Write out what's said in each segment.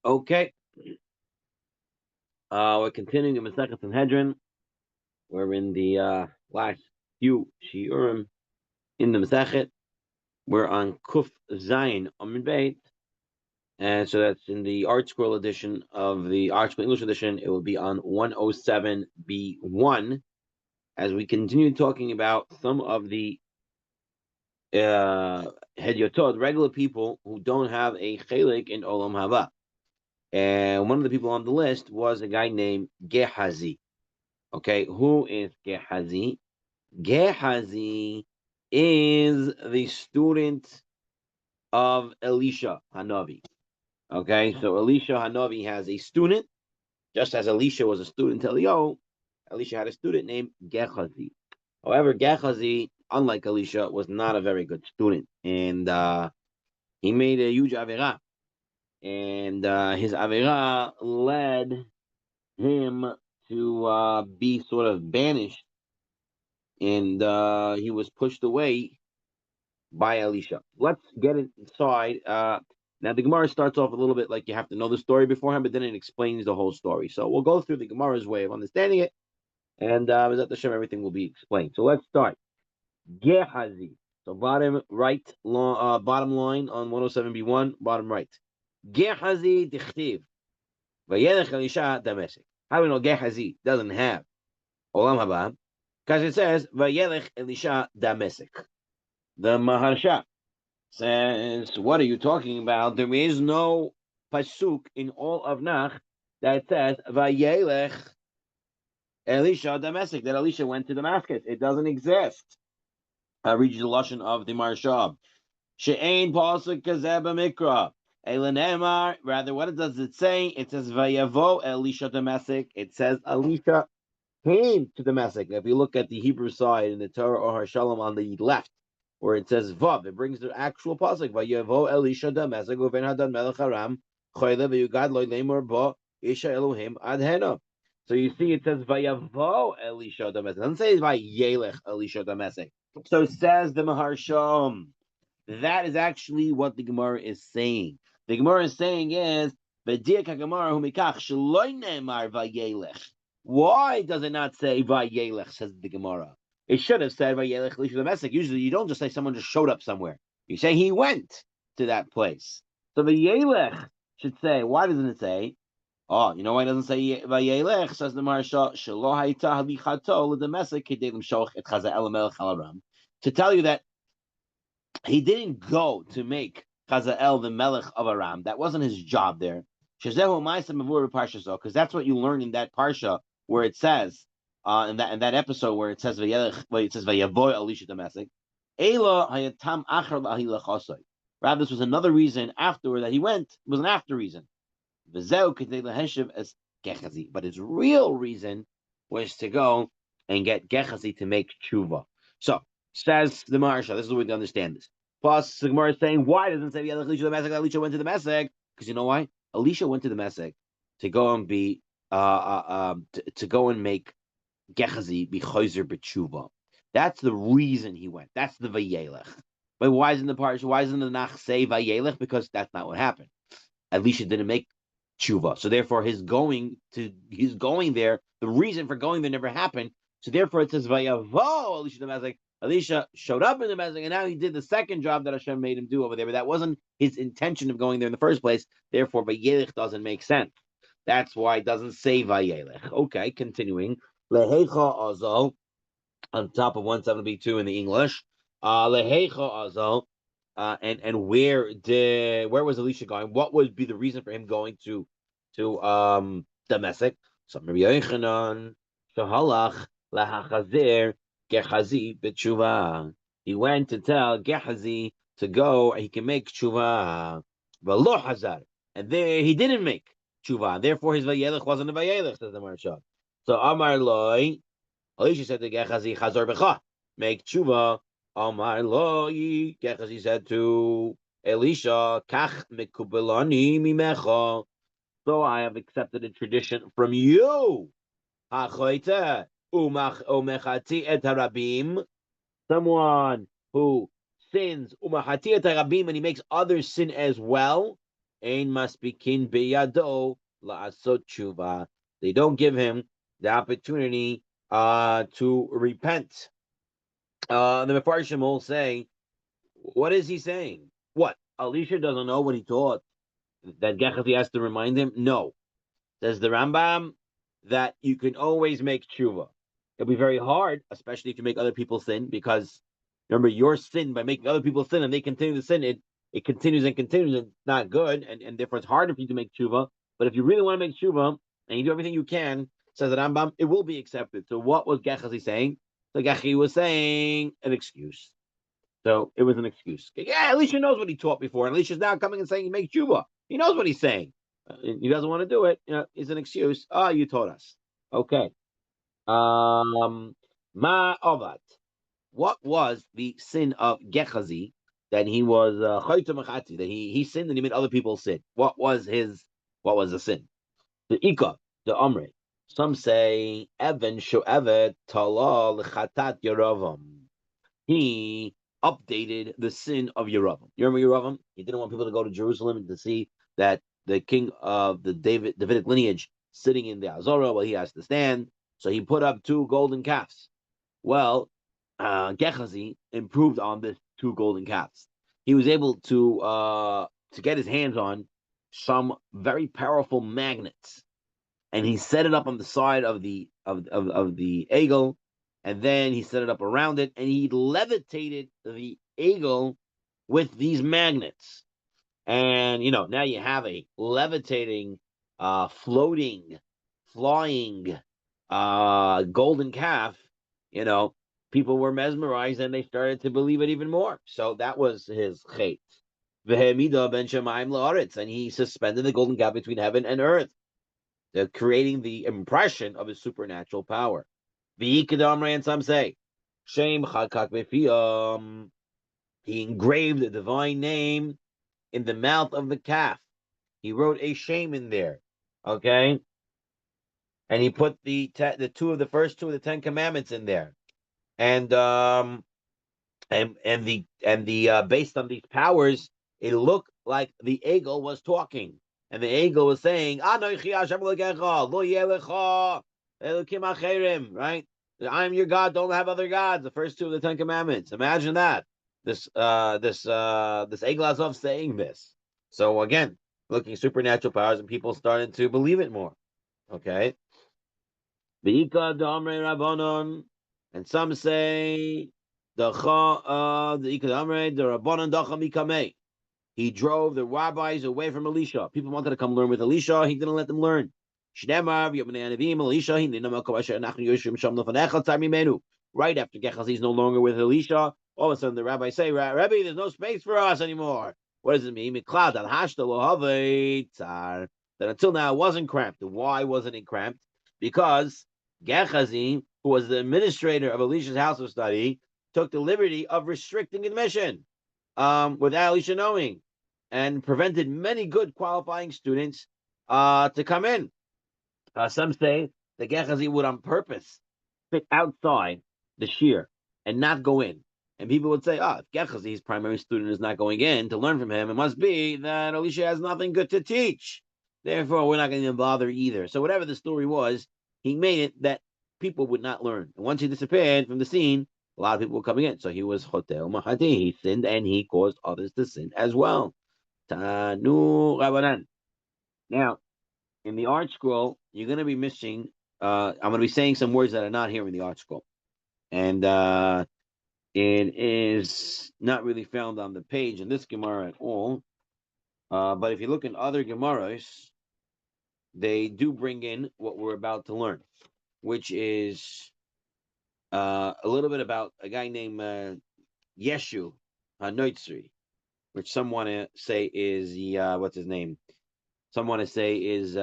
Okay. We're continuing in Masechet Sanhedrin. We're in the last few shiurim in the Masechet. We're on Kuf Zayin Amid Beit, and so that's in the Art Scroll edition of the Art Scroll English edition. It will be on 107B1 as we continue talking about some of the Hedyotot, regular people who don't have a chelik in Olam Haba. And one of the people on the list was a guy named Gehazi. Okay, who is Gehazi? Gehazi is the student of Elisha Hanavi. Okay, so Elisha Hanavi has a student, just as Elisha was a student to Eliyahu. Elisha had a student named Gehazi. However, Gehazi, unlike Elisha, was not a very good student, and he made a huge avera, and his avera led him to be sort of banished, and he was pushed away by Elisha. Let's get inside. Now, the Gemara starts off a little bit like you have to know the story beforehand, but then it explains the whole story. So we'll go through the Gemara's way of understanding it, and B'ezrat Hashem, everything will be explained. So let's start. Gehazi. So bottom right, bottom line on 107B1, bottom right. Gehazi dichtiv. Vayelech Elisha Damesek. How do we know Gehazi doesn't have Olam Haba? Because it says Vayelech Elisha Damesek. The Maharsha says, what are you talking about? There is no pasuk in all of Nach that says Vayelech Elisha Damesek, that Elisha went to Damascus. It doesn't exist. I read you the lashon of the Maharsha. She'ain pasuk kazeh b'mikra. Eilenemar. Rather, what does it say? It says Vayavo Elisha Damascus. It says Elisha came to Damascus. If you look at the Hebrew side in the Torah or Shalom on the left, where it says Vav, it brings the actual pasuk. Vayavo Elisha Damascus uven Hadad Melech Aram Choyle v'Yugad Lo Lemor Bo Isha Elohim Adhena. So you see, it says Vayavo Elisha Damascus. It doesn't say Vayelech Elisha Damascus. So says the Maharsham. That is actually what the Gemara is saying. The Gemara is saying is why does it not say Vayelech, says the Gemara? It should have said Vayelech Elisha Damesek. Usually you don't just say someone just showed up somewhere. You say he went to that place. So Vayelech should say, why doesn't it say? Oh, you know why it doesn't say Vayelech, says the Maharsha, Shelo Haita Halichato L'Damesek Kedei L'Mshoch Et Chazael HaMelech Al Aram. To tell you that he didn't go to make Chazael the Melech of Aram. That wasn't his job there. Because that's what you learn in that parsha where it says in that episode where it says Vayavoy Elisha Damascus. Ela hayatam achar lahila chasoi. Rather, this was another reason afterward that he went. It was an after reason. V'zeu kedei laheshiv as Gehazi. But his real reason was to go and get Gehazi to make tshuva. So says the Maharsha. This is the way to understand this. Plus, the Gemara is saying, why doesn't it say Elisha went to the Mesek? Because you know why? Elisha went to the Mesek to go and be to go and make Gehazi be Chayzer b'tshuva. That's the reason he went. That's the Vayelech. But why isn't the parsha? Why isn't the Nach say Vayelech? Because that's not what happened. Elisha didn't make tshuva, so therefore his going there. The reason for going there never happened. So therefore it says Vayavo Elisha the Mesek. Elisha showed up in the Mesek, and now he did the second job that Hashem made him do over there. But that wasn't his intention of going there in the first place. Therefore, Vayelech doesn't make sense. That's why it doesn't say Vayelech. Okay, continuing. Lehecha azal, on top of 170B2 in the English. Lehecha azal, and where was Elisha going? What would be the reason for him going to Damascus? So Rabbi Yochanan shahalach lahachazir Gehazi b'tshuva. He went to tell Gehazi to go, he can make tshuva. V'lo hazar. And there he didn't make tshuva. Therefore his Vayelech wasn't a Vayelech, says the Maharsha. So Amar Loi, Elisha said to Gehazi, Chazor b'cha, make tshuva. Amar Loi, Gehazi said to Elisha, Kach mekubelani mimecha. So I have accepted a tradition from you. Hachoite. Umechati et harabim, someone who sins umechati et harabim, and he makes others sin as well. ein maspikin beyado la'asot tshuva. They don't give him the opportunity to repent. The Mefarshim will say, what is he saying? What? Elisha doesn't know what he taught. That Gehazi has to remind him? No. Says the Rambam that you can always make tshuva. It'll be very hard, especially if you make other people sin, because remember, your sin by making other people sin and they continue to sin, it continues and continues, and it's not good, and therefore it's harder for you to make tshuva. But if you really want to make tshuva and you do everything you can, says the Rambam, it will be accepted. So what was Gehazi saying? So Gehazi was saying an excuse. So it was an excuse. Yeah, Elisha knows what he taught before, and Elisha's now coming and saying he makes tshuva. He knows what he's saying. He doesn't want to do it. It's an excuse. Oh, you taught us. Okay. Ma Avad. What was the sin of Gehazi that he was that he sinned and he made other people sin? What was the sin? The Ika, the Amre. Some say Evan Sho'evet Tala L'chatat Yeravam. He updated the sin of Yeravam. You remember Yeravam? He didn't want people to go to Jerusalem and to see that the king of the Davidic lineage sitting in the Azorah while he has to stand. So he put up 2 golden calves. Well, Gehazi improved on this 2 golden calves. He was able to get his hands on some very powerful magnets, and he set it up on the side of the eagle, and then he set it up around it, and he levitated the eagle with these magnets. And now you have a levitating, floating, flying, golden calf. People were mesmerized and they started to believe it even more. So that was his chait. Vehemida ben Shemaim la'aretz, and he suspended the golden calf between heaven and earth, creating the impression of his supernatural power. V'ikadamre, and some say, Shem chakak befiyam. He engraved the divine name in the mouth of the calf. He wrote a shame in there, okay, and he put the first two of the 10 commandments in there, and based on these powers, it looked like the eagle was talking, and the eagle was saying, "Anochi Hashem Elokecha, lo yeh lecha elokim acherim," right? I am your God. Don't have other gods. The first 2 of the 10 commandments. Imagine that. This Egel Azov saying this. So again, looking supernatural powers, and people started to believe it more. Okay. V'ika d'amrei rabbanon, and some say the ika d'amrei the rabbanon dacha mikamei. He drove the rabbis away from Elisha. People wanted to come learn with Elisha. He didn't let them learn. Right after Gehazi is no longer with Elisha, all of a sudden the rabbis say, Rabbi, there's no space for us anymore. What does it mean? That until now it wasn't cramped. Why wasn't it cramped? Because Gehazi, who was the administrator of Elisha's house of study, took the liberty of restricting admission without Elisha knowing, and prevented many good qualifying students to come in. Some say that Gehazi would on purpose sit outside the shir and not go in. And people would say, if Gehazi's primary student is not going in to learn from him, it must be that Elisha has nothing good to teach. Therefore, we're not going to bother either. So whatever the story was, he made it that people would not learn. And once he disappeared from the scene, a lot of people were coming in. So he was Hotel Mahadi. He sinned and he caused others to sin as well. Tanu Rabanan. Now, in the art scroll, you're going to be missing, I'm going to be saying some words that are not here in the art scroll. And it is not really found on the page in this Gemara at all. But if you look in other Gemaras, they do bring in what we're about to learn, which is a little bit about a guy named Yeshu HaNoitzri, which some want to say is what's his name? Some want to say is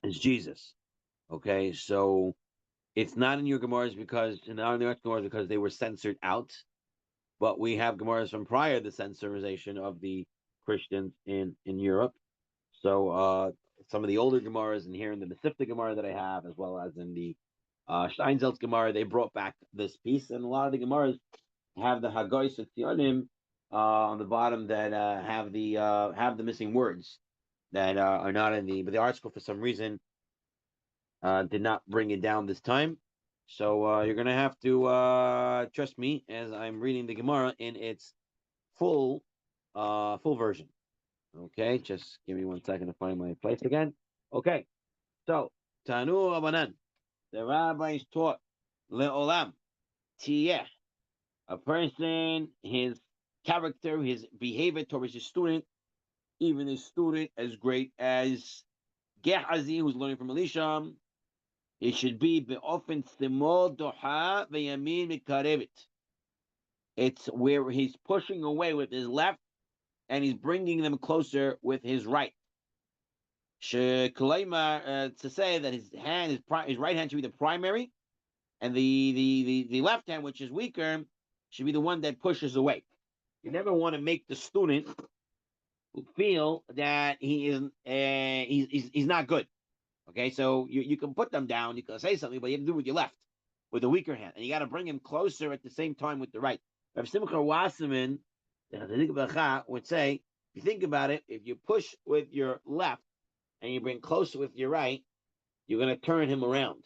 Jesus. Okay, so it's not in your Gemaras because they were censored out. But we have Gemaras from prior the censorization of the Christians in Europe. So some of the older Gemaras, and here in the Mesivta Gemara that I have, as well as in the Steinzelt's Gemara, they brought back this piece, and a lot of the Gemaras have the Hagoy Tzionim on the bottom that have the missing words that are not in the, but the article for some reason did not bring it down this time. So you're gonna have to trust me as I'm reading the Gemara in its full version. Okay, just give me 1 second to find my place again. Okay, so Tanu Abanan, the rabbis taught leolam tiyeh, a person, his character, his behavior towards his student, even his student as great as Gehazi, who's learning from Elisha, it should be be'ofen simol doha ve'yamin mikarevet. It's where he's pushing away with his left and he's bringing them closer with his right. To say that his right hand should be the primary, and the left hand, which is weaker, should be the one that pushes away. You never want to make the student feel that he is he's not good. Okay, so you can put them down, you can say something, but you have to do it with your left, with the weaker hand, and you got to bring him closer at the same time with the right. Rav Simcha Wasserman, would say, if you think about it, if you push with your left and you bring closer with your right, you're going to turn him around.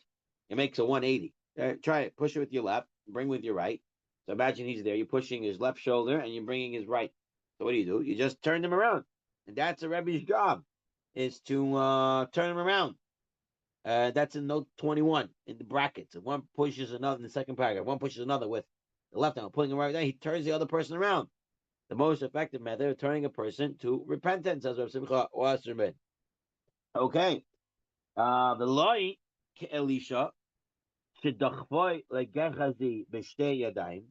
It makes a 180. Try it. Push it with your left, bring with your right. So imagine he's there. You're pushing his left shoulder and you're bringing his right. So what do? You just turn him around. And that's a Rebbe's job, is to turn him around. That's in note 21 in the brackets. If one pushes another in the second paragraph, one pushes another with the left hand, pulling him right there, he turns the other person around. The most effective method of turning a person to repentance, as Rav Simcha Wasserman. Okay. The loy Elisha shedachvoy like Gehazi b'shtei yadayim,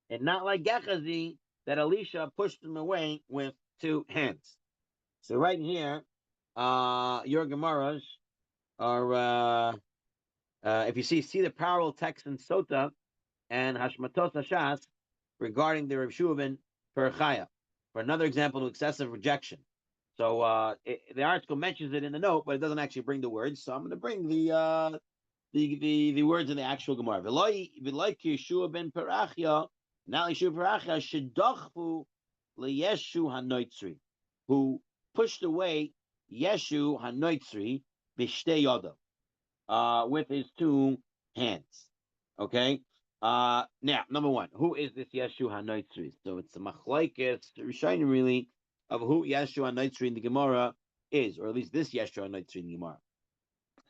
and not like Gehazi that Elisha pushed him away with two hands. So right here, your Gemaras are if you see the parallel text in Sota and Hashmatos Hashas regarding the Rav Shua ben Perchaya for another example of excessive rejection. So the article mentions it in the note, but it doesn't actually bring the words. So I'm going to bring the words in the actual Gemara. V'loi Yeshua ben Perachia, not Yeshua Perachia, shedachfu leyeshu hanoitzri, who pushed away Yeshu hanoitzri b'shtei yodav, with his two hands. Okay. Now, number one, who is this Yeshu hanoitzri? So it's a machlokes Rishonim really of who Yeshu hanoitzri in the Gemara is, or at least this Yeshu hanoitzri in the Gemara.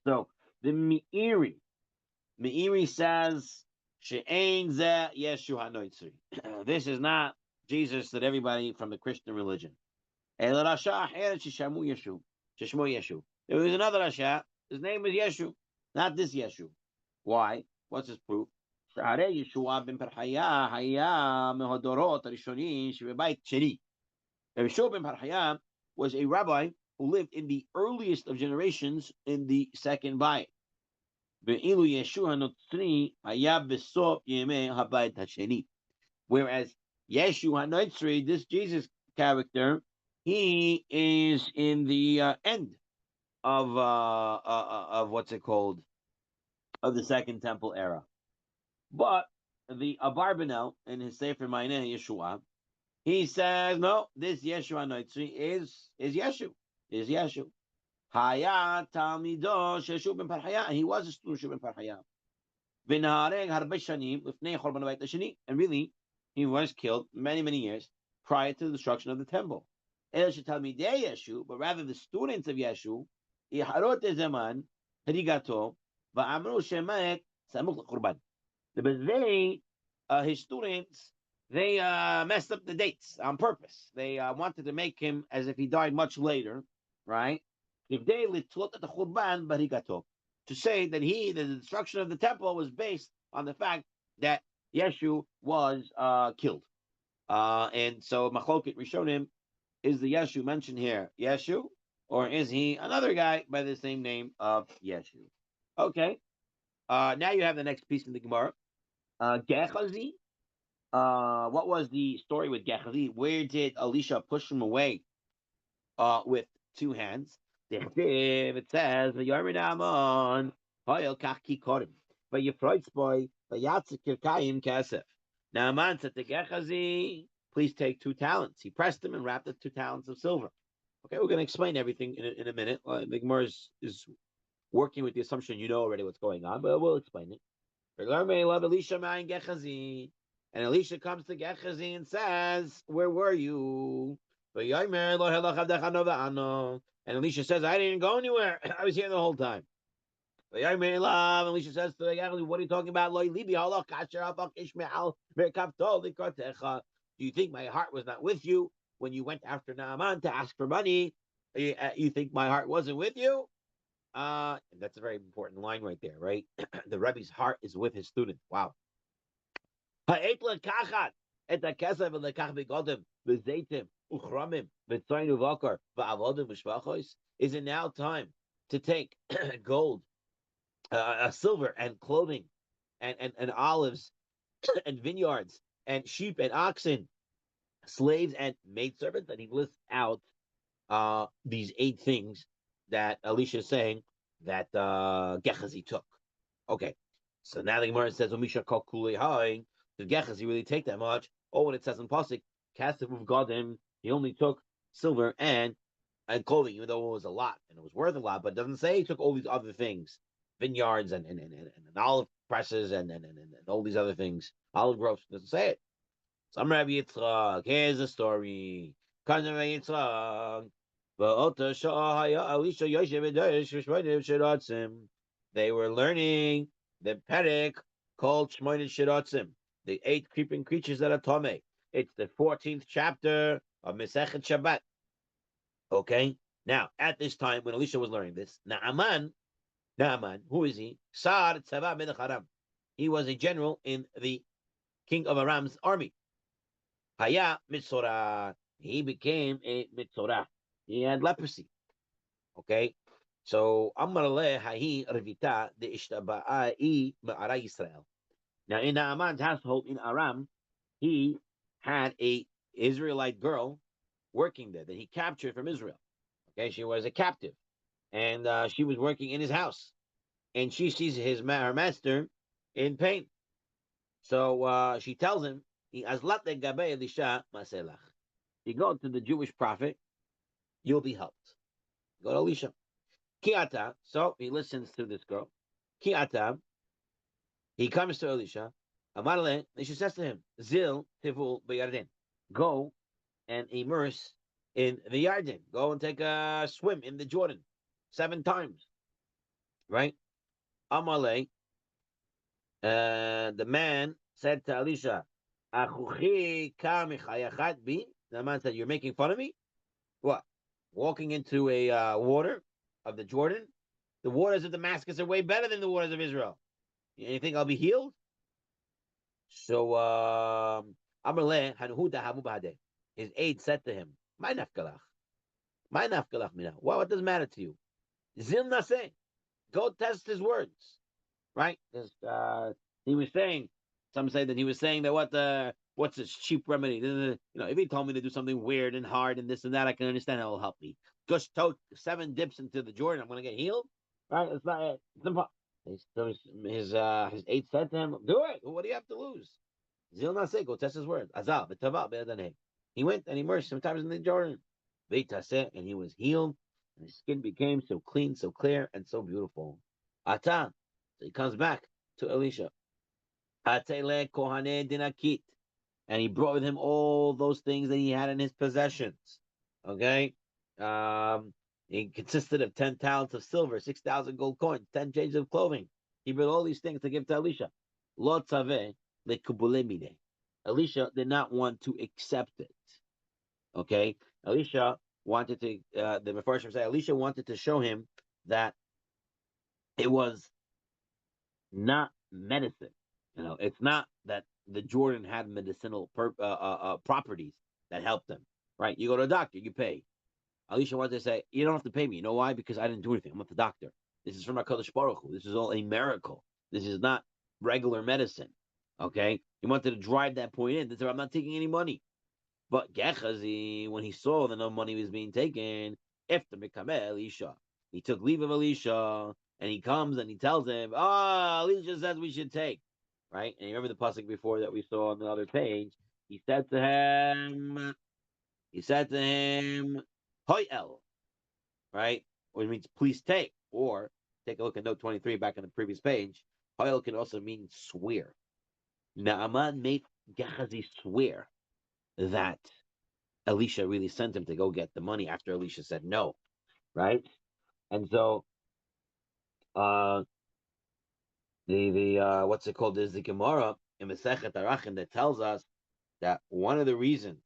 So the Meiri says, She'ein zeh Yeshu hanoitzri. This is not Jesus that everybody from the Christian religion. El Rasha acheret sheshamu Yeshu, sheshmo Yeshu. There was another Rasha. His name is Yeshu, not this Yeshu. Why? What's his proof? שהרי ישוע בן פרחיה היה מהדורות הראשונים שבבית שני. Yeshua ben Parhaya was a rabbi who lived in the earliest of generations in the second bayit. Ve'ilu Yeshua Notzri haya b'sof yemei habayit hasheni. Whereas Yeshu HaNotzri, this Jesus character, he is in the end of what's it called, of the Second Temple era. But the Abarbanel in his Sefer Ma'aneh Yeshua, he says, no, this Yeshua Notzri is Yeshu. Is Yeshu. Haya Talmido Sheshu ben Parhaya. And he was a student of ben Parhaya. V'nahareg harbe shanim lifnei chorban habayit hasheni. And really, he was killed many, many years prior to the destruction of the temple. El shetalmidei Yeshu, but rather the students of Yeshu, iharot ezeman, harigato, va'amru shemayek samuk l'churban. But they, his students, they messed up the dates on purpose. They wanted to make him as if he died much later, right? To say that the destruction of the temple was based on the fact that Yeshu was killed. And so Machlokes Rishonim, is the Yeshu mentioned here Yeshu, or is he another guy by the same name of Yeshu? Okay. Now you have the next piece in the Gemara. Gehazi. What was the story with Gehazi? Where did Elisha push him away with two hands? It says, Naaman said to Gehazi, please take 2 talents. He pressed them and wrapped the 2 talents of silver. Okay, we're going to explain everything in a minute. The Gemara is working with the assumption you know already what's going on, but we'll explain it. And Elisha comes to Gehazi and says, "Where were you?" And Elisha says, "I didn't go anywhere. I was here the whole time." And Elisha says to Gehazi, "What are you talking about? Do you think my heart was not with you when you went after Naaman to ask for money? You think my heart wasn't with you?" That's a very important line right there, right? The Rebbe's heart is with his student. Wow. Is it now time to take gold, silver, and clothing, and olives, and vineyards, and sheep, and oxen, slaves, and maidservants? And he lists out these 8 things that Elisha is saying that Gehazi took. Okay, so now the Gemara says, "Omisha kol kulei hai." Did Gehazi really take that much? Oh, what it says in Pasuk, "Kasef uvgadim," he only took silver and clothing, even though it was a lot and it was worth a lot. But it doesn't say he took all these other things, vineyards and olive presses and all these other things, olive groves. It doesn't say it. So I'm Rabbi Yitzchak. Here's the story. Rabbi Yitzchak. They were learning the Perek called Shmoyne Shiratzim, the 8 creeping creatures that are Tomei. It's the 14th chapter of Mesechet Shabbat. Okay? Now, at this time, when Elisha was learning this, Naaman, who is he? Sar Tzava Melech Aram. He was a general in the king of Aram's army. Haya Mitzorah. He became a Mitzorah. He had leprosy. Okay? So, Amarle Hahi Revita de Ishtaba'i Ma'ara Yisrael. Now, in Naaman's household in Aram, he had a Israelite girl working there that he captured from Israel. Okay, she was a captive, and she was working in his house, and she sees her master in pain. So she tells him, "You go to the Jewish prophet, you'll be helped. Go to Elisha." Kiata. So he listens to this girl. Kiata. He comes to Elisha. Amarle. Elisha says to him, "Zil tivul b'Yarden. Go and immerse in the Yarden. Go and take a swim in the Jordan 7 times." Right? Amalei, the man said to Elisha, "Achuchi ka bi." The man said, "You're making fun of me? What? Walking into a water of the Jordan? The waters of Damascus are way better than the waters of Israel. You think I'll be healed?" So Amalei hanuhuda hamu b'hadeh. His aide said to him, "My nafkalach. My nafkalach mina. What does matter to you? Zil naseh. Go test his words." Right? He was saying, some say that he was saying that what's this cheap remedy? If he told me to do something weird and hard and this and that, I can understand that will help me. Just tote 7 dips into the Jordan, I'm going to get healed? Right? It's not. His aide said to him, "Do it. What do you have to lose?" Zil naseh. Go test his words. Azal b'tava be'adaneh. He went and immersed sometimes in the Jordan. And he was healed, and his skin became so clean, so clear, and so beautiful. Ata. So he comes back to Elisha. Atele kohane dinakit. And he brought with him all those things that he had in his possessions. Okay? It consisted of 10 talents of silver, 6,000 gold coins, 10 changes of clothing. He brought all these things to give to Elisha. Lo tzaveh lekubulemide. Elisha did not want to accept it. Okay? Elisha wanted to, the Mefarshim say, Elisha wanted to show him that it was not medicine. It's not that the Jordan had medicinal properties that helped them. Right? You go to a doctor, you pay. Elisha wanted to say, "You don't have to pay me. You know why? Because I didn't do anything. I'm not the doctor. This is from HaKadosh Baruch Hu. This is all a miracle. This is not regular medicine." Okay? He wanted to drive that point in. He said, "I'm not taking any money." But Gehazi, when he saw that no money was being taken, after Mekameh Elisha, he took leave of Elisha, and he comes and he tells him, Elisha says we should take. Right? And you remember the pasuk before that we saw on the other page, He said to him, Hoyel, right? Which means please take, or take a look at note 23 back on the previous page. Hoyel can also mean swear. Naaman made Gehazi swear that Elisha really sent him to go get the money after Elisha said no, right? And so uh the what's it called? There's the Gemara in Masechet Arachim that tells us that one of the reasons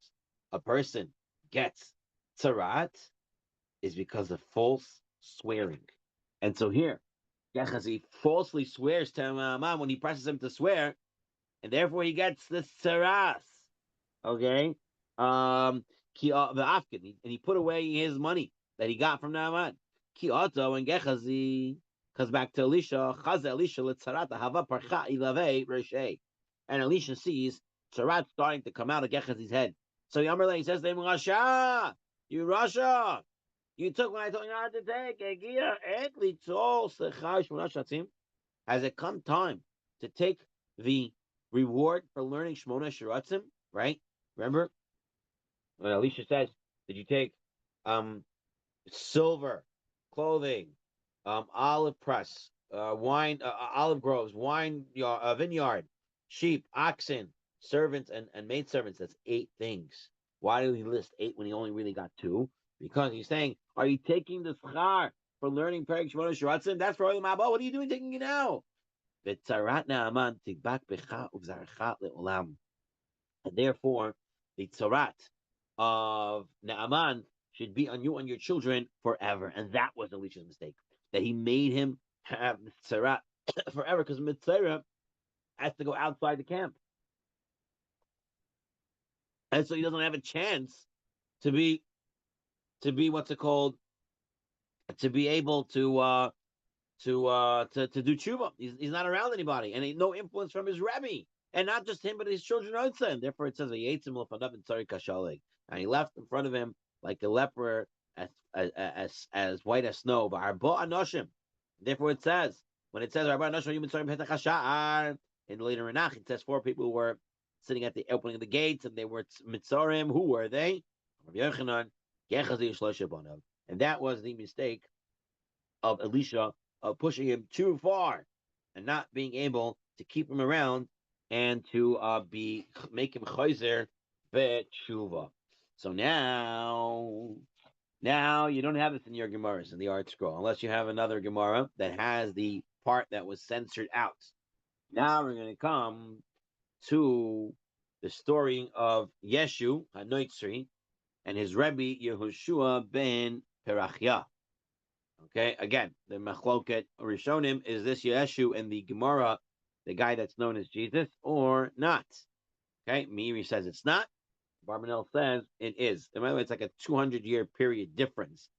a person gets tzarat is because of false swearing. And so here, Gehazi falsely swears to Naaman when he presses him to swear, and therefore he gets the tzaras. Okay, and he put away his money that he got from Naaman. Ki Otto and Gehazi comes back to Elisha. Chaza Elisha letzarata hava parcha ilave reshe, and Elisha sees tzarat starting to come out of Gehazi's head. So Yamarle, he says to him, Rasha, you Rasha, you took what I told you not to take. Has it come time to take the reward for learning Shmona Shiratzim? Right? Remember when Elisha says, "Did you take silver, clothing, olive press, wine, olive groves, vineyard, sheep, oxen, servants, and maidservants"? That's 8 things. Why did he list 8 when he only really got 2? Because he's saying, "Are you taking the schar for learning Perek Shmona Shiratzim? That's for Olam Haba. What are you doing taking it now?" And therefore, the tzarat of Naaman should be on you and your children forever. And that was Elisha's mistake, that he made him have the tzarat forever, because Mitzvah has to go outside the camp. And so he doesn't have a chance to be what's it called? To be able to do tshuva. He's not around anybody, and no influence from his Rebbe. And not just him, but his children also. And therefore, it says, and he left in front of him like a leper, as white as snow. Therefore, it says, when it says, in later Renach, it says 4 people who were sitting at the opening of the gates, and they were Mitzarim. Who were they? And that was the mistake of Elisha, of pushing him too far and not being able to keep him around and to make him chayzer b'tshuva. So now you don't have this in your Gemaras in the Art Scroll, unless you have another Gemara that has the part that was censored out. Now we're going to come to the story of Yeshu Hanoitzri and his Rebbe Yehoshua ben Perachia. Okay, again, the Machloket Rishonim, is this Yeshu in the Gemara the guy that's known as Jesus or not? Okay, Meiri says it's not. Barbanel says it is. And by the way, it's like a 200-year period difference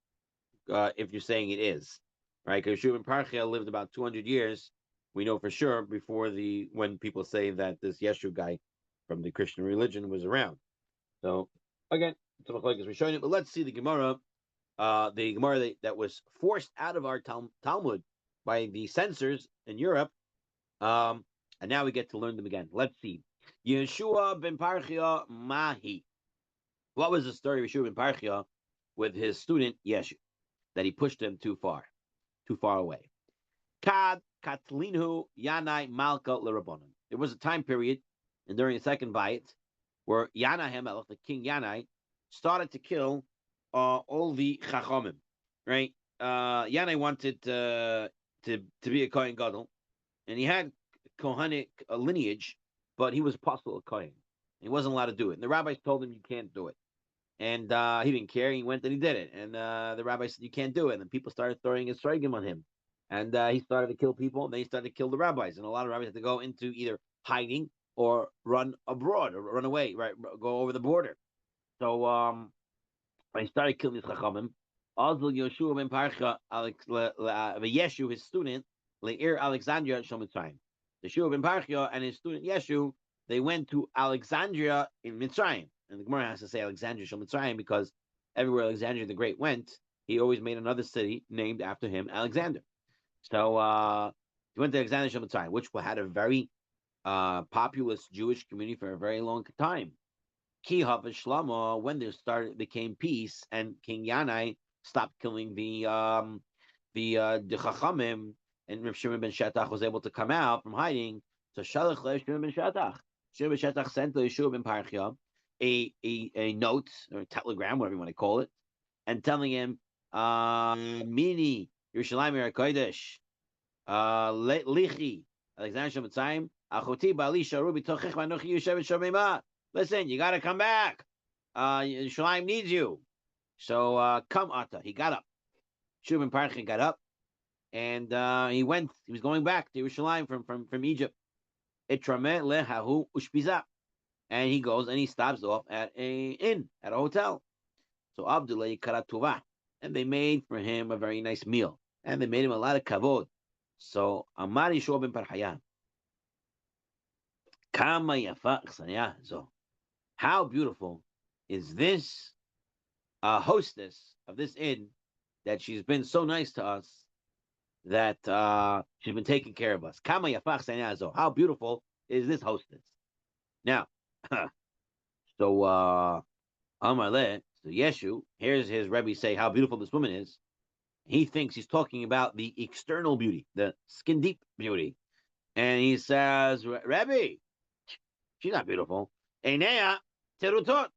if you're saying it is. Right, because Yeshu ben Parchia lived about 200 years, we know for sure, before when people say that this Yeshu guy from the Christian religion was around. So, again, it's a Machloket Rishonim, but let's see the Gemara. The Gemara that was forced out of our Talmud by the censors in Europe, and now we get to learn them again. Let's see. Yeshua ben Parchia Mahi. What was the story of Yeshua ben Parchia with his student Yeshu, that he pushed him too far away? Kad Katlinu Yanai Malka Lerabonim. There was a time period, and during the second Bayit, where Yanai Hamelech, the king Yanai, started to kill all the Chachamim, right? Yanai wanted to be a Kohen Gadol, and he had Kohanic lineage, but he was apostle of Kohen. He wasn't allowed to do it. And the rabbis told him, you can't do it. And he didn't care. He went and he did it. And the rabbi said, you can't do it. And then people started throwing a strigim on him. And he started to kill people, and then he started to kill the rabbis. And a lot of rabbis had to go into either hiding or run abroad or run away, right? Go over the border. So he started killing these chachamim. Also, Yeshua ben Parcha, Yeshu, his student, Le'ir Alexandria Shomitzrayim. Yeshua ben Parcha and his student Yeshu, they went to Alexandria in Mitzrayim. And the Gemara has to say Alexandria Shomitzrayim because everywhere Alexandria the Great went, he always made another city named after him, Alexander. So he went to Alexandria Shomitzrayim, which had a very populous Jewish community for a very long time. Kihav and Shlomo, when there became peace, and King Yanai stopped killing the Chachamim, and Rav Shimon ben Shetach was able to come out from hiding. So Shalach le Shimon ben Shetach. Shimon ben Shetach sent to Yeshua ben Parchia a note or a telegram, whatever you want to call it, and telling him, Mini Yerushalayim Kodesh, Lichi Alexander Shematzayim, Achoti Bali Sharu B'tochech Vanochi Yoshevet Shomema. Listen, you got to come back. Yerushalayim needs you. So come, Ata. He got up. Shimon ben Parchia got up. And he went. He was going back to Yerushalayim from Egypt. Itrameh lehahu ushpiza, and he goes and he stops off at a inn, at a hotel. So Abdullah karatuvah, and they made for him a very nice meal, and they made him a lot of kavod. So Amar Yeshua ben Parhaya, kama yafa chsaniyah zo. How beautiful is this hostess of this inn, that she's been so nice to us, that she's been taking care of us. Kama yafach sanyazo. How beautiful is this hostess? Now, so Amarle, so Yeshu, here's his Rebbe say how beautiful this woman is. He thinks he's talking about the external beauty, the skin deep beauty. And he says, Rebbe, she's not beautiful. Einea terutot.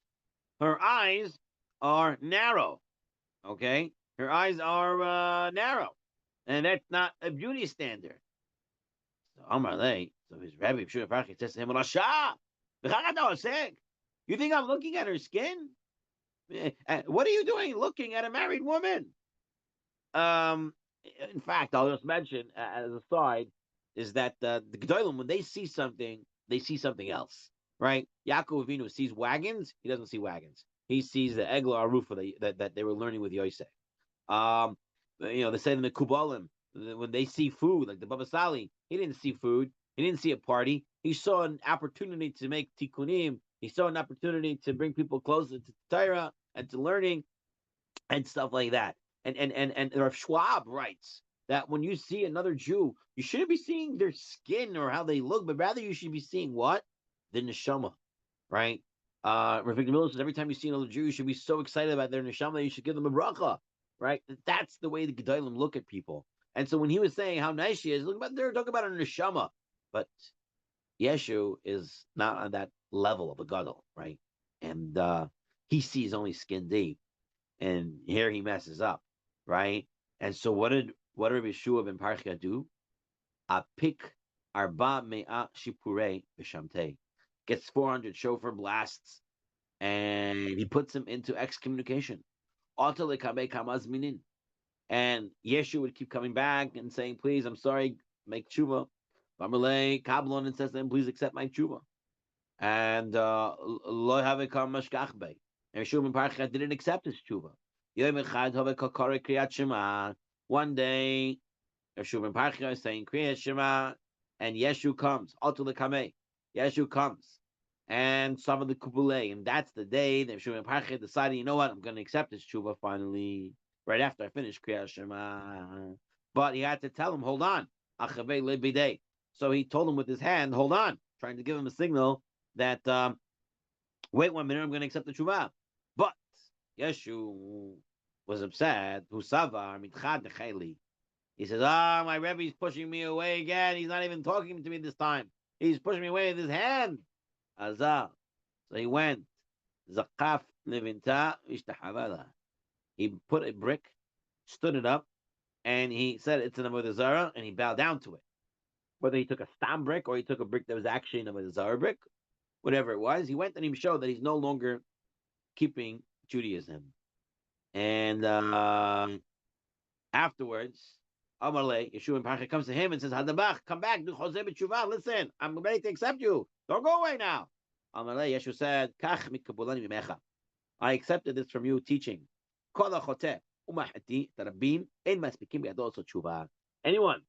Her eyes are narrow. Okay? Her eyes are narrow. And that's not a beauty standard. So Amarle, so his Rebbe Shua Parchi says to him, Rasha, you think I'm looking at her skin? What are you doing looking at a married woman? In fact, I'll just mention as a side is that the Gedolim, when they see something else, right? Yaakov Avinu sees wagons. He doesn't see wagons. He sees the Eglah Arufa that they were learning with Yosef. They say in the Kubalim, when they see food, like the Baba Sali, he didn't see food. He didn't see a party. He saw an opportunity to make tikkunim. He saw an opportunity to bring people closer to Torah and to learning and stuff like that. And Rav Schwab writes that when you see another Jew, you shouldn't be seeing their skin or how they look, but rather you should be seeing what? The neshama, right? Rav Miller says every time you see another Jew, you should be so excited about their neshama that you should give them a bracha, right? That's the way the Gedolim look at people. And so when he was saying how nice she is, look about there, talk about her neshama. But Yeshu is not on that level of a gadol, right? And he sees only skin deep, and here he messes up, right? And so what did Yeshua ben Parchia do? Apik arba mea shipurei b'shamtei, gets 400 shofar blasts, and he puts him into excommunication. And Yeshu would keep coming back and saying, please, I'm sorry, make tshuva. Bamalei Kablon and says to him, please accept my tshuva. And lo have kam mashkachbe. And Yeshua ben Parchia didn't accept his tshuva. One day, Yeshua ben Parchia is saying Kriyat Shema, and Yeshu comes. Yeshu comes, and some of the Kubule, and that's the day that Yeshua ben Parchia decided, you know what, I'm going to accept his tshuva finally. Right after I finish Kriyat Shema, but he had to tell him, hold on, Achavei lebidei. So he told him with his hand, hold on, trying to give him a signal that, wait 1 minute, I'm going to accept the tshuva. But Yeshu was upset. He says, my Rebbe's pushing me away again. He's not even talking to me this time. He's pushing me away with his hand. Azar. So he went. Zakaf levinta ishtahavala. He put a brick, stood it up, and he said it's an Avodah Zarah, and he bowed down to it. Whether he took a stam brick or he took a brick that was actually an Avodah Zarah brick, whatever it was, he went and he showed that he's no longer keeping Judaism. And afterwards, Amalei, Yeshua ben Parchia comes to him and says, Hadabach, come back, do Choseh b'tshuva. Listen, I'm ready to accept you. Don't go away now. Amalei, Yeshua said, Kach mikabulani mimecha. I accepted this from you teaching. Anyone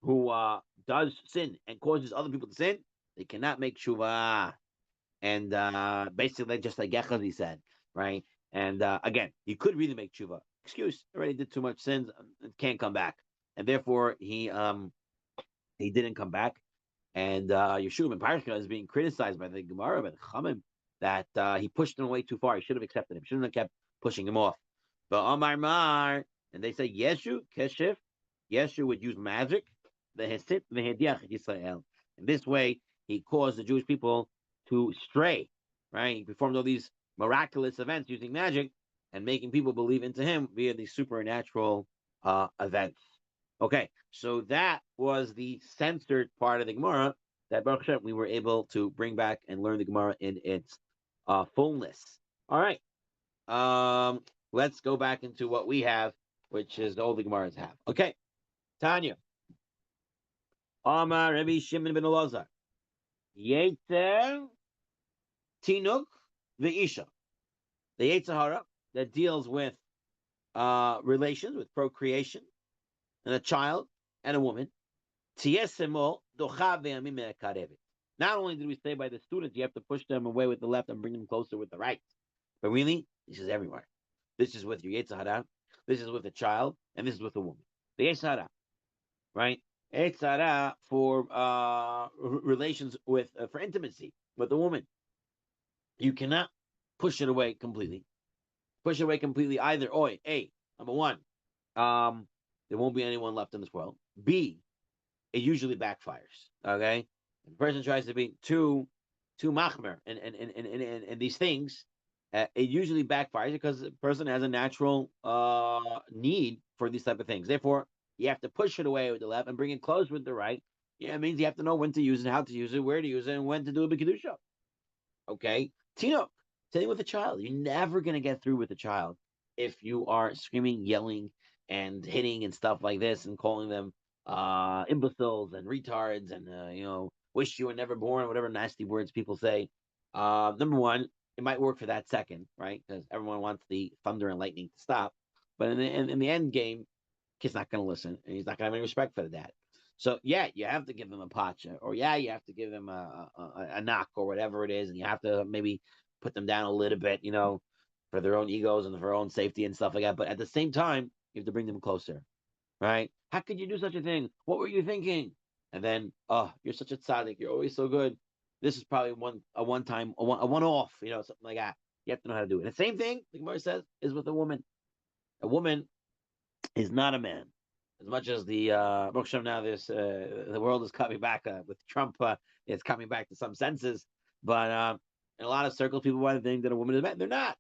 who does sin and causes other people to sin, they cannot make tshuva. And basically, just like Gechazi said, right? And again, you could really make tshuva. Excuse, already did too much sins, can't come back, and therefore he didn't come back. And Yeshua ben Parchia is being criticized by the Gemara, by the Chamim, that he pushed him away too far. He should have accepted him. Shouldn't have kept pushing him off. But Omar Mar, and they say Yeshu Keshif. Yeshu would use magic. The Hesit v'Hediach Yisrael. In this way, he caused the Jewish people to stray. Right? He performed all these miraculous events using magic and making people believe into him via these supernatural events. Okay, so that was the censored part of the Gemara that Baruch Hashem, we were able to bring back and learn the Gemara in its fullness. All right, let's go back into what we have, which is all the Gemaras have. Okay, Tanya. Amar Rabbi Shimon ben Elazar. Yetzer Tinuk Ve'isha. The Yetzer Hara that deals with relations, with procreation, and a child and a woman. Not only did we say by the students, you have to push them away with the left and bring them closer with the right, but really, this is everywhere. This is with your Yetzer Hara, this is with a child, and this is with a woman. The Yetzer Hara, right? Yetzer Hara for relations with, for intimacy with a woman. You cannot push it away completely. Push it away completely either. A, number one, there won't be anyone left in this world. B, it usually backfires. Okay, if the person tries to be too machmer and these things, it usually backfires because the person has a natural need for these type of things. Therefore, you have to push it away with the left and bring it close with the right. Yeah, it means you have to know when to use it, how to use it, where to use it, and when to do a b'kedusha. Okay, Tino, same with a child. You're never gonna get through with a child if you are screaming, yelling, and hitting and stuff like this, and calling them imbeciles and retards, and wish you were never born, whatever nasty words people say. Number one, it might work for that second, right? Because everyone wants the thunder and lightning to stop. But in the end game, kid's not going to listen, and he's not going to have any respect for the dad. So yeah, you have to give them a pacha, or yeah, you have to give them a knock or whatever it is, and you have to maybe put them down a little bit, for their own egos and for their own safety and stuff like that. But at the same time, you have to bring them closer, right? How could you do such a thing? What were you thinking? And then, oh, you're such a tzaddik. You're always so good. This is probably a one-off, something like that. You have to know how to do it. And the same thing, the Gemara says, is with a woman. A woman is not a man. As much as the now the world is coming back with Trump, it's coming back to some senses. But in a lot of circles, people want to think that a woman is a man. They're not.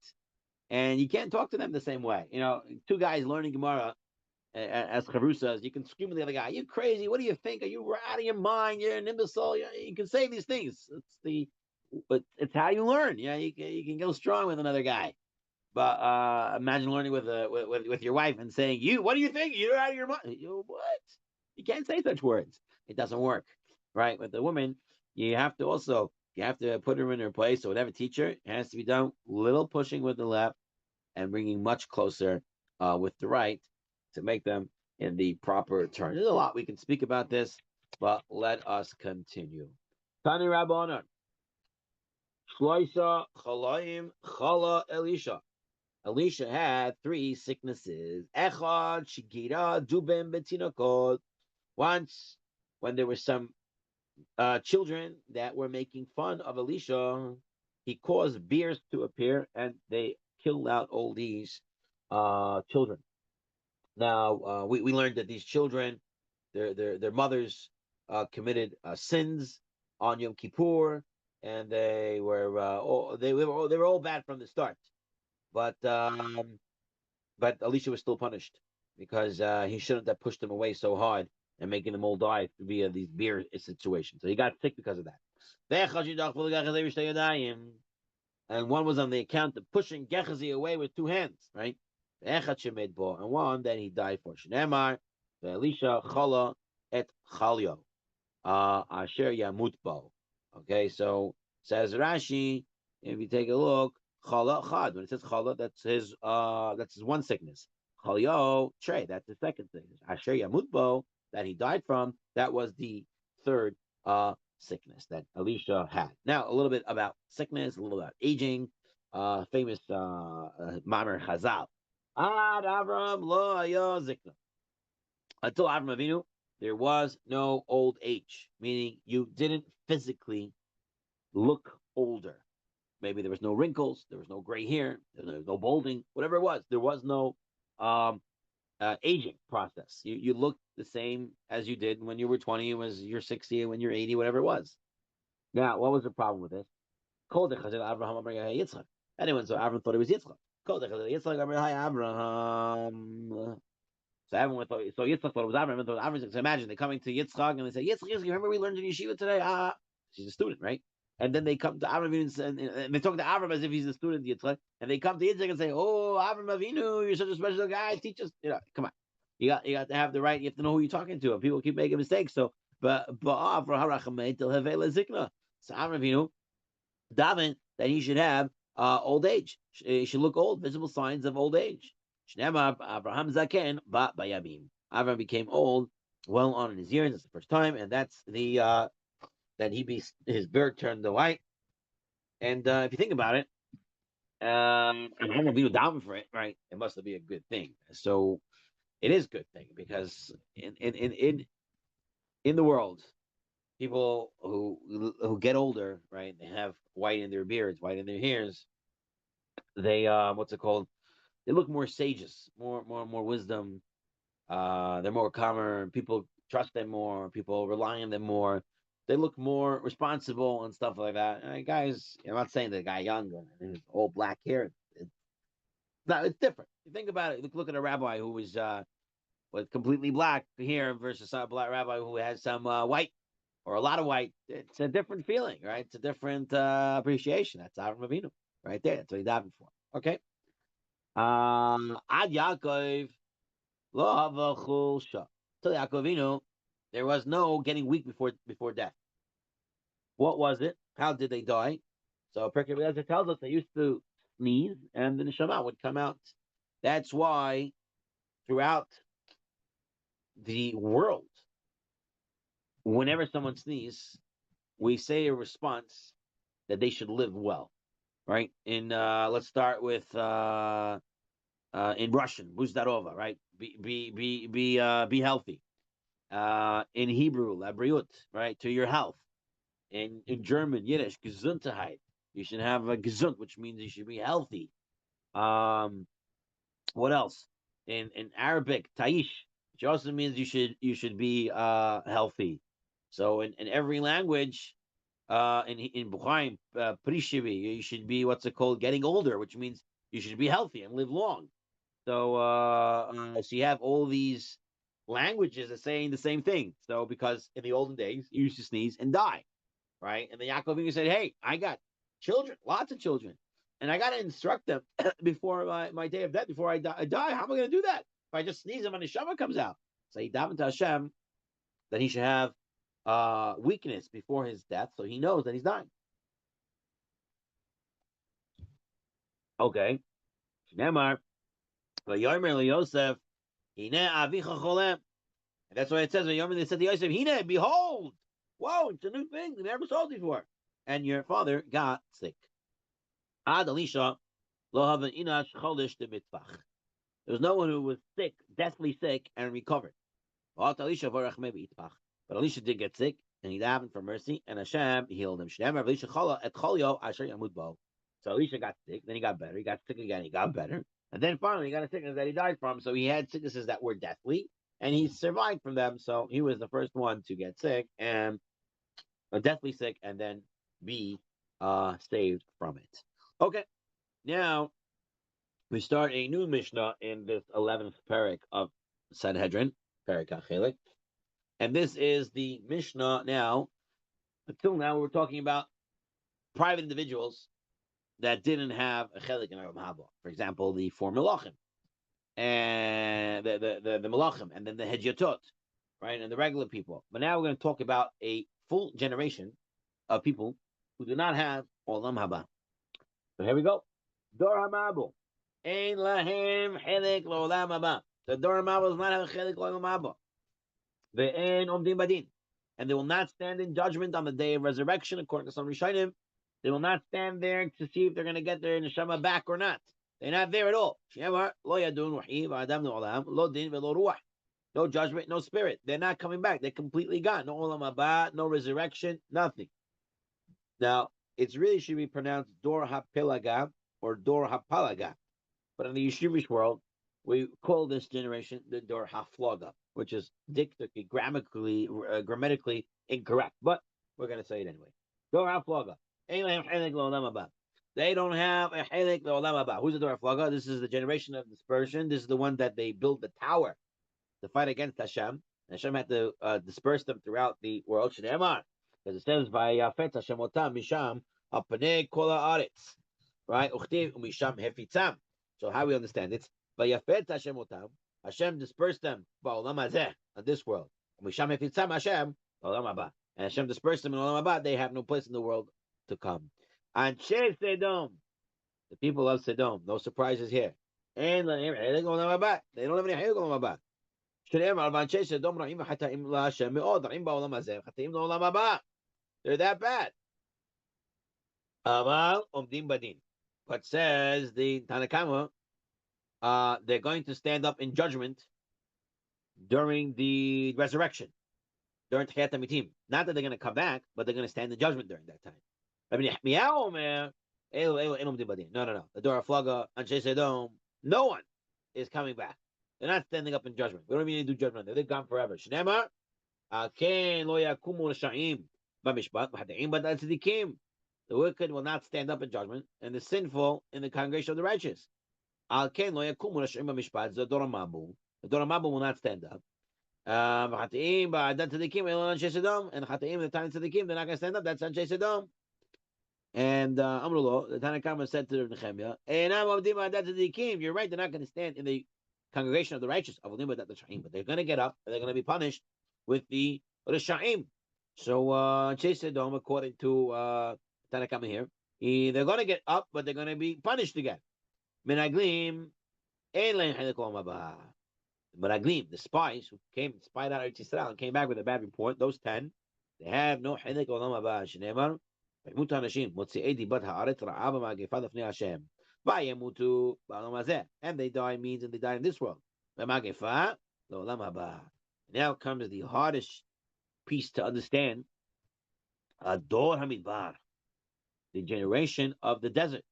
And you can't talk to them the same way. Two guys learning Gemara as Charusas, you can scream at the other guy, "You crazy? What do you think? Are you out of your mind? You're an imbecile." You can say these things. But it's how you learn. You can go strong with another guy. But imagine learning with your wife and saying, what do you think? You're out of your mind. What? You can't say such words. It doesn't work, right? With the woman, you have to put her in her place. So whatever teacher, it has to be done little pushing with the left and bringing much closer with the right to make them in the proper turn. There's a lot we can speak about this, but let us continue. Tani Rabbanan. Shloisha Chalaim Chala Elisha. Elisha had 3 sicknesses. Echad Shigira Dubem Betinokot. Once, when there were some children that were making fun of Elisha, he caused bears to appear, and they killed out all these children. Now, we learned that these children, their mothers committed sins on Yom Kippur, and they were all bad from the start. But Elisha was still punished because he shouldn't have pushed them away so hard and making them all die via these beer situations. So he got sick because of that. And one was on the account of pushing Gehazi away with 2 hands, right? And one that he died for. Shneimar, Elisha chala et chalyo, asher yamut bo. Okay, so says Rashi, if you take a look, chala chad. When it says chala, that's his one sickness. Chalyo trey, that's the second sickness. Asher yamut bo, that he died from, that was the third sickness that Elisha had. Now, a little bit about sickness, a little about aging. Famous Mamer Chazal. Ad Avram lo haya zikna. Until Avram Avinu, there was no old age, meaning you didn't physically look older. Maybe there was no wrinkles, there was no gray hair, there was no balding, whatever it was. There was no aging process. You looked the same as you did when you were 20, you're 60, when you're 80, whatever it was. Now, what was the problem with this? Anyone, so Avram thought it was Yitzchak. So everyone thought, so Yitzchak thought it was Avram. Thought Avram. So imagine they're coming to Yitzchak and they say, Yitzchak, you remember we learned in yeshiva today? She's a student, right? And then they come to Avram and they talk to Avram as if he's a student, Yitzchak. And they come to Yitzchak and say, oh, Avram Avinu, you're such a special guy. Teach us, come on. You got to have the right. You have to know who you're talking to. And people keep making mistakes. So, but So Avram Avinu, daven that he should have old age. He should look old, visible signs of old age. Abraham Zaken ba bayamim. Abraham became old, well on in his years. That's the first time, and that's the that his beard turned white. And if you think about it, and I'm gonna be down for it, right? It must be a good thing. So it is a good thing because in the world, people who get older, right? They have white in their beards, white in their hairs. They what's it called? They look more sages, more wisdom. They're more calmer. People trust them more. People rely on them more. They look more responsible and stuff like that. And guys, I'm not saying the guy young and his all black hair. It's different. You think about it. Look at a rabbi who was with completely black hair versus a black rabbi who has some white or a lot of white. It's a different feeling, right? It's a different appreciation. That's Avram Avinu right there. That's what he's diving for. Okay. Ad Yaakov lo hava chulsha. Till Yaakov Avinu, there was no getting weak before death. What was it? How did they die? So Pirkei Eliezer tells us they used to sneeze and the neshama would come out. That's why throughout the world, whenever someone sneezes, we say a response that they should live well, right? Let's start with in Russian, Buzdarova, right? Be healthy. In Hebrew, Labriut, right? To your health. In German, Yiddish, Gesundheit. You should have a gesund, which means you should be healthy. What else? In Arabic, Taish, which also means you should be healthy. So in every language, in Bukhari, Prishivi, you should be what's it called? Getting older, which means you should be healthy and live long. So so you have all these languages that saying the same thing. So because in the olden days you used to sneeze and die, right? And the Yaakov said, "Hey, I got children, lots of children, and I got to instruct them before my day of death, before I die. How am I going to do that? If I just sneeze and my neshama comes out?" So he davened to Hashem that he should have weakness before his death, so he knows that he's dying. Okay, Shnemar, Yomer Yosef, Hine Avicha Cholem. And that's why it says, they said to Yosef, Hine, behold, whoa, it's a new thing they never saw before. And your father got sick. Ad Elisha, lo haven inash cholish de mitzvach. There was no one who was sick, deathly sick, and recovered. But Elisha did get sick, and he davened for mercy, and Hashem healed him. So Elisha got sick, then he got better. He got sick again, he got better. And then finally, he got a sickness that he died from. So he had sicknesses that were deathly, and he survived from them. So he was the first one to get sick and deathly sick, and then be saved from it. Okay, now we start a new Mishnah in this 11th parak of Sanhedrin, parak Achelik, and this is the Mishnah now. Until now, we're talking about private individuals that didn't have a chelik in Olam Haba. For example, the four Melachim, and the Melachim, and then the Hedyatot, right, and the regular people. But now we're going to talk about a full generation of people who do not have Olam Haba. So here we go. Dor HaMabul. Ein lahem chelik l'olam haba. The Dor HaMabul does not have a chelik l'olam haba. Ve'en omdim badin. And they will not stand in judgment on the day of resurrection, according to some Rishonim. They will not stand there to see if they're going to get their neshama back or not. They're not there at all. No judgment, no spirit. They're not coming back. They're completely gone. No olam haba, no resurrection, nothing. Now, It's really should be pronounced Dor HaPelaga or Dor HaPalaga. But in the Yeshivish world, we call this generation the Dor HaFloga, which is grammatically incorrect. But we're going to say it anyway. Dor HaFloga. They don't have a Helik L'Olam Haba. Who's the Dor HaFloga? This is the generation of dispersion. This is the one that they built the tower to fight against Hashem. Hashem had to disperse them throughout the world. Shneimar, because it says, "Vayafet Hashem otam misham apnei kol haaretz." Right? Uchtiv umisham hefitzam. So how we understand it? Vayafet Hashem otam. Hashem dispersed them ba'olam hazeh, on this world. Umisham hefitzam Hashem ba'olam haba. And Hashem dispersed them in olam haba. They have no place in the world to come. Anshe Sedom, the people of Sedom. No surprises here. And they don't have any Hayuk olam haba. They're that bad. But says the Tanakama, they're going to stand up in judgment during the resurrection, during Tchiyat HaMitim. Not that they're going to come back, but they're going to stand in judgment during that time. No. The Dor HaFlaga, Anshe Sedom, no one is coming back. They're not standing up in judgment. We don't even need to do judgment. They're gone forever. Shneimar, Ken lo yakumu l'sha'im b'mishpat v'hade'im b'dal tzedikim. The wicked will not stand up in judgment, and the sinful in the congregation of the righteous. Al ken lo yakumu l'sha'im b'mishpat. The Dor HaMabul. The Dor HaMabul will not stand up. V'hade'im b'dal tzedikim elon Anshe Sedom. And Hade'im, the time tzedikim, they're not going to stand up. That's Anshe Sedom. And Amrulo, the Tanakhama said to Nehemiah, you're right, they're not going to stand in the congregation of the righteous, but they're going to get up and they're going to be punished with the Risha'im. So, Chase Edom, according to Tanakhama here, they're going to get up, but they're going to be punished again. Menaglim, Menaglim, the spies who spied out Eretz Yisrael and came back with a bad report, those 10, they have no Hilik Olam Haba. Shneimar, וימותו אנשים, מוציאי דיבת הארץ רעה במגפה לפני השם. וימותו בעולם הזה. And they die means and they die in this world. במגפה לעולם הבא. Now comes the hardest piece to understand. דור המדבר. The generation of the desert.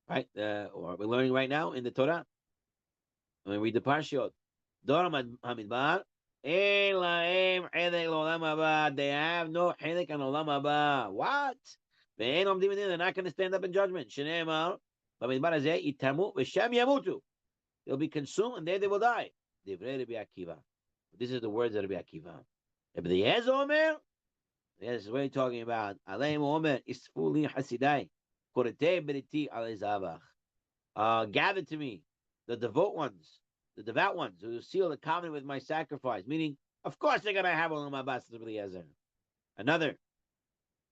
Right? Or we're learning right now in the Torah. When we read the Parshiot. דור המדבר. אין להם חלק לעולם הבא. They have no חלק on עולם הבא. What? They're not going to stand up in judgment. They'll be consumed and there they will die. This is the words of Rabbi Akiva. This is what he's talking about. Gather to me the devout ones who seal the covenant with my sacrifice. Meaning, of course they're going to have Olam Haba. Another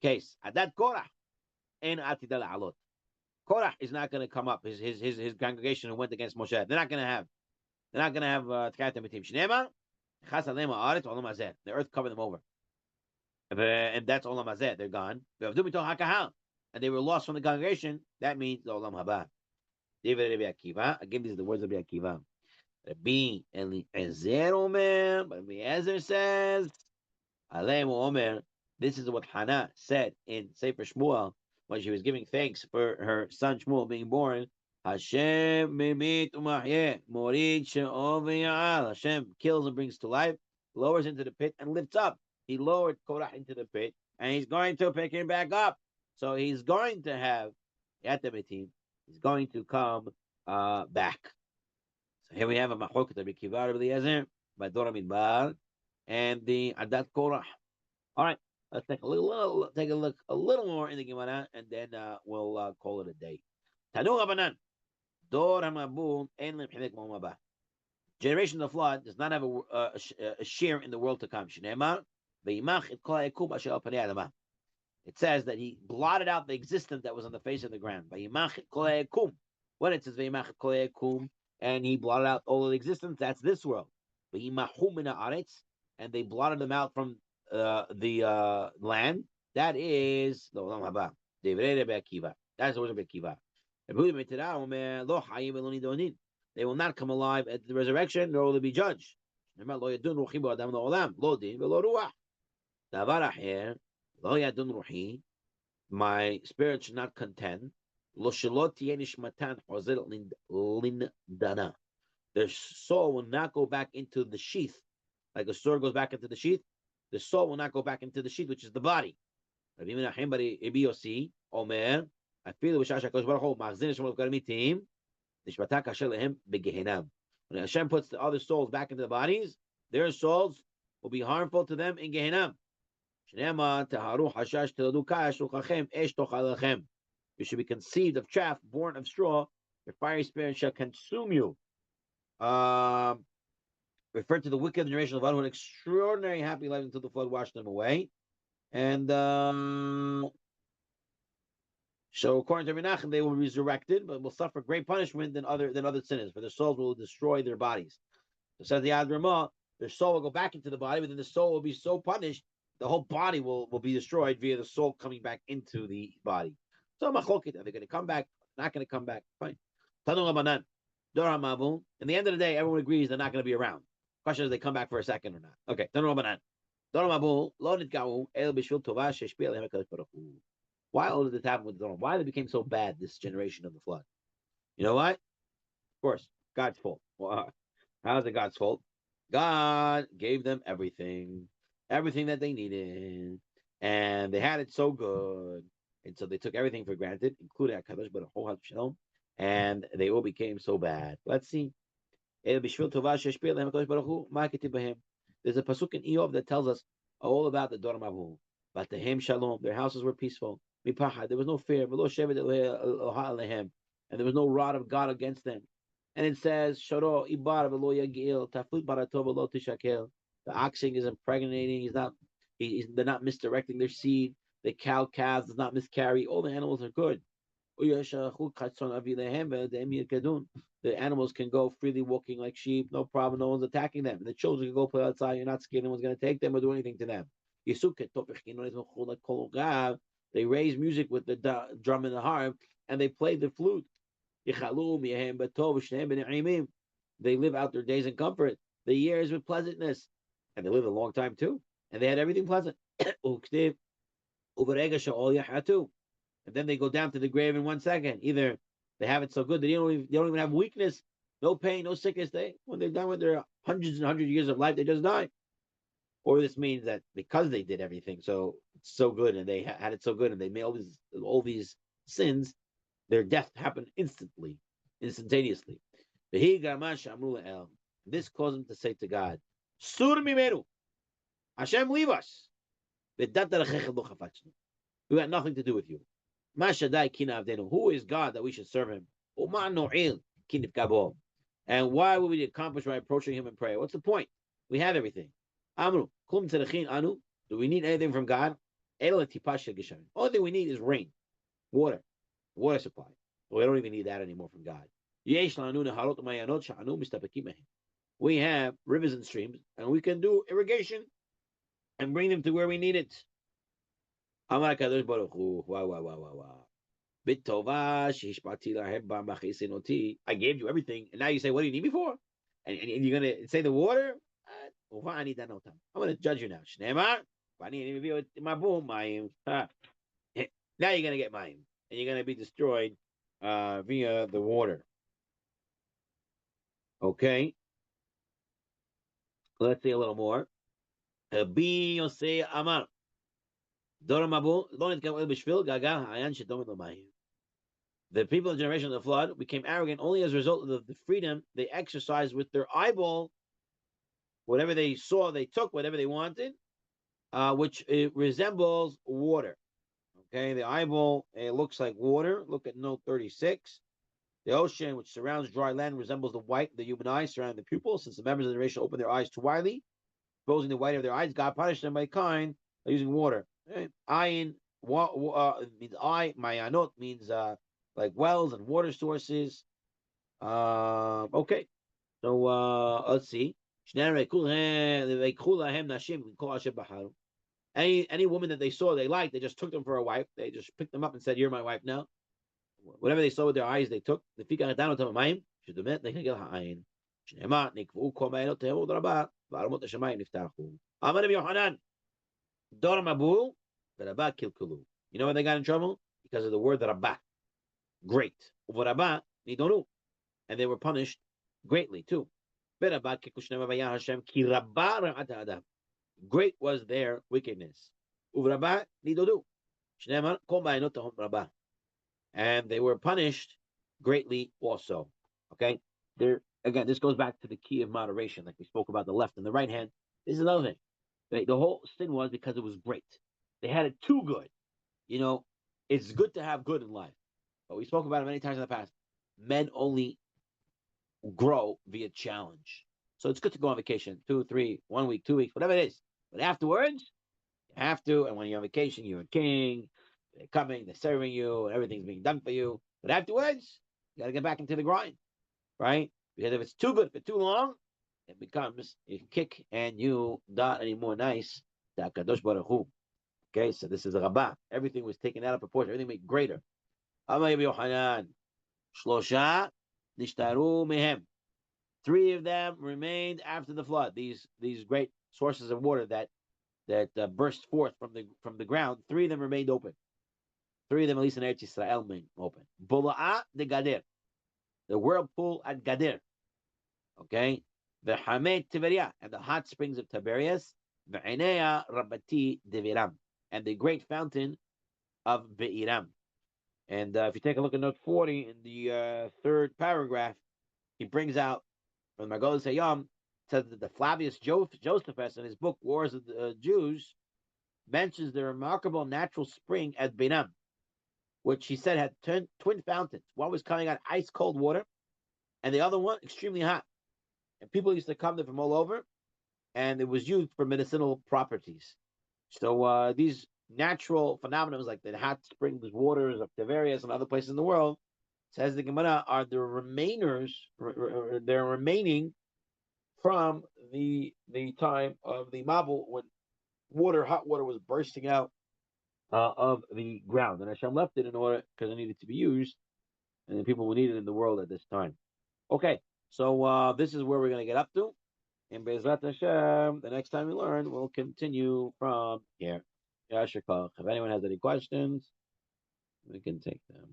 case. Adat Korah. And Atidal Alot. Korah is not going to come up. His congregation who went against Moshe. They're not going to have Tchiyat HaMitim. Shneimar, Chas Aleim Haaretz Olam Hazeh. The earth covered them over. And that's Olam Hazeh. They're gone. And they were lost from the congregation. That means the Olam Haba. Rabbi Akiva. Again, these are the words of Rabbi Akiva. Rabbi Eliezer Omer. But Rabbi Eliezer says, Aleim Omer. This is what Hannah said in Sefer Shmuel when she was giving thanks for her son Shmuel being born. Hashem mimit umahyeh morid she'ol v'ya'al. Hashem kills and brings to life, lowers into the pit and lifts up. He lowered Korah into the pit, and he's going to pick him back up. So he's going to have Yatamitim. He's going to come back. So here we have a Machoket of Kivar of Eliezer by Dor HaMidbar and the Adat Korah. All right. Let's take a look a little more in the Gemara, and then we'll call it a day. Tanu Rabbanan, Dor HaMabul Ein Lem Chilek B'Olam Haba. Generation of the flood does not have a share in the world to come. Shneimar V'yimach et kol ha'yakum asher al panei ha'adama. It says that he blotted out the existence that was on the face of the ground. V'yimach et kol ha'yakum. When it says V'yimach et kol ha'yakum, and he blotted out all of the existence, that's this world. V'yimachu min ha'aretz, and they blotted them out from the land. That is the Olam Haba. That's the word of Akiva. They will not come alive at the resurrection, nor will they be judged. My spirit should not contend. Lo shelot tiyeh nishmatan hozer lindana. Their soul will not go back into the sheath, like a sword goes back into the sheath. The soul will not go back into the sheath, which is the body. Rabbi Menachem bar Rabbi Yossi Omer, afilu b'shah shakadosh baruch hu machzir neshama l'kol nishmata kasher lehem begehinam. When Hashem puts the other souls back into the bodies, their souls will be harmful to them in Gehinam. Shnema taharu hashash tiladu kash uchachem esh tochalachem. You should be conceived of chaff, born of straw. Your fiery spirit shall consume you. Referred to the wicked generation of Ad, an extraordinary happy life until the flood washed them away. And so, according to Menachem, they will be resurrected, but will suffer great punishment than other sinners, for their souls will destroy their bodies. So says the Ad Ramah, their soul will go back into the body, but then the soul will be so punished, the whole body will be destroyed via the soul coming back into the body. So machlokit, are they going to come back? Not going to come back? Fine. Tanu Rabanan, Dor HaMavul. In the end of the day, everyone agrees they're not going to be around. Question is, they come back for a second or not? Okay. Tanu Rabanan, Dor HaMavul, Lo Nitga'u El Bishvil Tova Sheshpi Alehem HaKadosh Baruch Hu. Why all did this happen with the Dor? Why they became so bad, this generation of the flood? You know what? Of course, God's fault. Well, how is it God's fault? God gave them everything that they needed, and they had it so good, and so they took everything for granted, including HaKadosh Baruch Hu Shalom, and they all became so bad. Let's see. There's a pasuk in Eov that tells us all about the Dor Mavu. But to him Shalom, their houses were peaceful. There was no fear, and there was no rod of God against them. And it says, the oxen is impregnating, they're not misdirecting their seed, the cow calves does not miscarry, all the animals are good. The animals can go freely walking like sheep, no problem, no one's attacking them. The children can go play outside, you're not scared, no one's going to take them or do anything to them. They raise music with the drum and the harp, and they play the flute. They live out their days in comfort, the years with pleasantness, and they live a long time too. And they had everything pleasant. And then they go down to the grave in 1 second. Either they have it so good that they don't even have weakness, no pain, no sickness. When they're done with their hundreds and hundreds of years of life, they just die. Or this means that because they did everything so good, and they had it so good, and they made all these sins, their death happened instantaneously. This caused them to say to God, Sur mimeru, Hashem, leave us. We got nothing to do with you. Who is God that we should serve him? And why would we accomplish by approaching him in prayer? What's the point? We have everything. Do we need anything from God? Only thing we need is rain, water supply. We don't even need that anymore from God. We have rivers and streams, and we can do irrigation and bring them to where we need it. I gave you everything, and now you say, what do you need me for? And you're going to say the water? I'm going to judge you now. Now you're going to get mine, and you're going to be destroyed via the water. Okay. Let's see a little more. The people of the generation of the flood became arrogant only as a result of the freedom they exercised with their eyeball. Whatever they saw, they took whatever they wanted, which it resembles water. Okay, the eyeball, it looks like water. Look at note 36. The ocean, which surrounds dry land, resembles the white of the human eye surrounding the pupil. Since the members of the generation opened their eyes too widely, exposing the white of their eyes, God punished them by kind by using water. Ayin means eye. Mayanot means like wells and water sources. Okay, so let's see. Any woman that they saw they liked, they just took them for a wife. They just picked them up and said, "You're my wife now." Whatever they saw with their eyes, they took. The fika down to mayim. Shedumet nekegel ha'ayin. Shnema nikvu kol ma'inot tehemot rabah. V'aramot hashamayim niftachu. Amar Rabbi Yochanan. Dor mabu v'rabah kilkulu. You know why they got in trouble? Because of the word Rabbah, great. Rabbah, nidonu, and they were punished greatly too. Great was their wickedness. And they were punished greatly also. Okay? There again, this goes back to the key of moderation, like we spoke about the left and the right hand. This is another thing. The whole sin was because it was great. They had it too good. You know, it's good to have good in life. But we spoke about it many times in the past. Men only grow via challenge. So it's good to go on vacation 2, 3, 1 week, 2 weeks, whatever it is. But afterwards, you have to. And when you're on vacation, you're a king. They're coming, they're serving you, and everything's being done for you. But afterwards, you got to get back into the grind, right? Because if it's too good for too long, it becomes you kick and you not anymore nice. Okay, so this is a rabbah. Everything was taken out of proportion. Everything made greater. Shlosha nishtaru mehem. 3 of them remained after the flood. These great sources of water that burst forth from the ground. 3 of them remained open. 3 of them, at least in Eretz Yisrael, remained open. Bula'ah de Gadir, the whirlpool at Gadir. Okay, the Hamed Tiberia, and the hot springs of Tiberias. The Einea Rabati de Viram, and the great fountain of Beiram. And if you take a look at note 40 in the third paragraph, he brings out from Margolis Hayam, says that the Flavius Josephus in his book Wars of the Jews mentions the remarkable natural spring at Beiram, which he said had twin fountains. One was coming out ice cold water, and the other one extremely hot. And people used to come there from all over, and it was used for medicinal properties. So these natural phenomena, like the hot springs waters of Tiberias and other places in the world, says the Gemara, are the remainers, they're remaining from the time of the Mabul when hot water was bursting out of the ground. And Hashem left it in order because it needed to be used, and the people will need it in the world at this time. Okay, so this is where we're going to get up to. And Bezrat Hashem, the next time we learn, we'll continue from here. If anyone has any questions, we can take them.